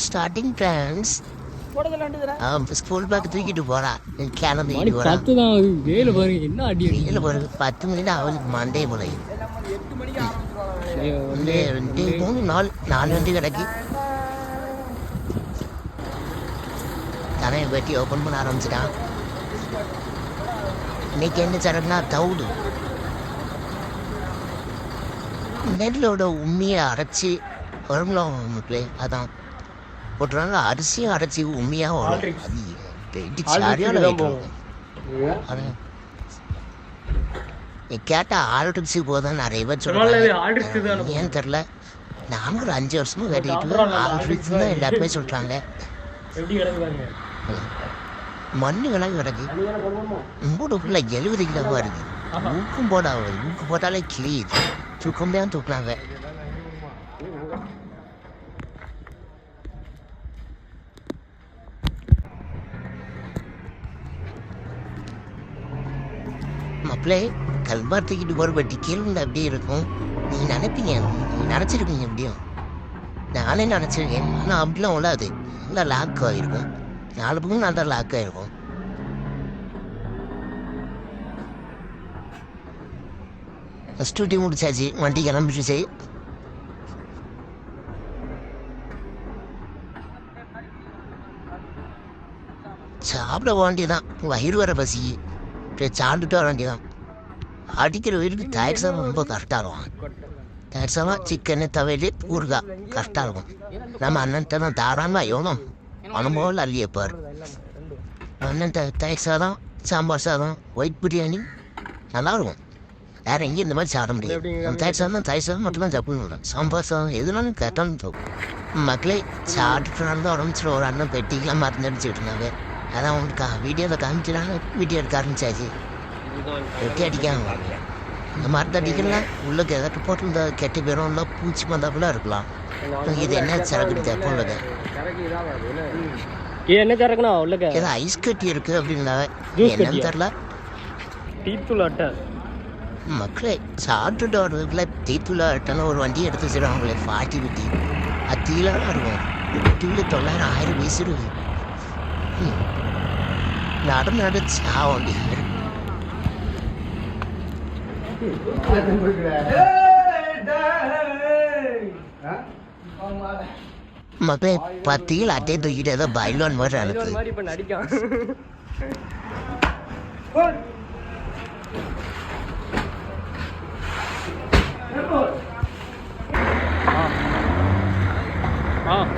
Starting plans school bag தூக்கிட்டு போறா கிளம்பி போறா. 10 மணி அவளுக்கு மண்டே போல 4 வண்டி கிடக்கு. தலையை வெட்டி ஓப்பன் பண்ண ஆரம்பிச்சிட்டான். இன்னைக்கு என்ன சரக்குனா தவுடு நெல்லோட உண்மையை அரைச்சி வருங்களே. அதான் போட்டுறாங்க. அரிசியும் அரைச்சி உண்மையாக வரும். அது சரியான அதான் நீ கேட்டால் ஆல்ட்ரிக்ஸுக்கு போதான் நிறைய பேர் சொல்லுவாங்க. ஏன்னு தெரில. நானும் ஒரு 5 வருஷமும் வேட்டிட்டு ஆல்ட்ரிக்ஸ் தான் எல்லாருமே சொல்கிறாங்க. மண்ணு விலங்கு கிடக்கு. மூடு ஃபுல்லாக 70 கிலோவாக இருக்குது. ஊக்கும் ஊக்கு போட்டாலே கிளியுது. தூக்கம் தான் தூக்குனாங்க. மாப்பிள்ளை கல்பார் தூக்கிட்டு போகிற டிக்கெட் அப்படியே இருக்கும். நீ நினைப்பீங்க, நீ நினச்சிருக்கீங்க எப்படியும். நானே நினச்சிருக்கேன். ஆனால் அப்படிலாம் உள்ளாது. நல்லா லாக் ஆகிருக்கும். 4 பக்கம் நல்லா லாக் ஆகிருக்கும். ஃபஸ்ட் டியூட்டி முடிச்சாச்சு. வண்டி கிளம்பிடுச்சு. சாப்பிட வேண்டியதான். வயிறு வர பசி சாப்பிட்டுட்டு வர வேண்டியதான். அடிக்கிற வீட்டுக்கு தயிர் சாதம் ரொம்ப கரெக்டாக இருக்கும். தயிர் சாதம் சிக்கனு தவையில் ஊறுகாய் கரெக்டாக இருக்கும். நம்ம அண்ணன்ட்ட தான் தாராளமாக எவ்வளோ அனுபவம் அள்ளியப்பார். அண்ணன்ட்ட தயிர் சாதம், சாம்பார் சாதம், ஒயிட் பிரியாணி நல்லாயிருக்கும். வேறு எங்கேயும் இந்த மாதிரி சாப்பிட முடியாது. தயிர் சாதம் மட்டும்தான் சாப்பிடணும். சாம்பார் சாதம் எதுனாலும் கரெக்டானு தோணும். மக்களே சாப்பிட்டுட்டு நடந்து உடம்புச்சிட்டு ஒரு அண்ணன் பெட்டிக்கெலாம் மருந்து அடிச்சுட்டு இருந்தாங்க. அதான் உங்களுக்கு வீடியோவில் காமிக்கிறாங்க. வீடியோ எடுக்க ஆரம்பிச்சாச்சு. வெட்டி அடிக்காம இந்த மருந்து அடிக்கலாம். உள்ளுக்கு எதாட்டு போட்டு இந்த கெட்ட பேரும் இல்லை பூச்சி மந்தாப்புலாம் இருக்கலாம். இது என்ன சரக்கு தப்பு உள்ளது. என்ன சரக்குண்ணா உள்ளுக்கு ஏதோ ஐஸ் கட்டி இருக்கு அப்படின்னா என்னன்னு தெரில. மக்களே சாப்பிட்டுட்டு வர்றதுக்குள்ள தீத்துள்ள அட்டன ஒரு வண்டி எடுத்து வச்சுருவாங்களே 40 அது தீலாக இருக்கும். டீல 900 1000 வீசிடுது. நடந்து சா வண்டி மக்களே 10 அட்டையை தூக்கிட்டு ஏதோ பைலோன் மாதிரி அனுப்பு.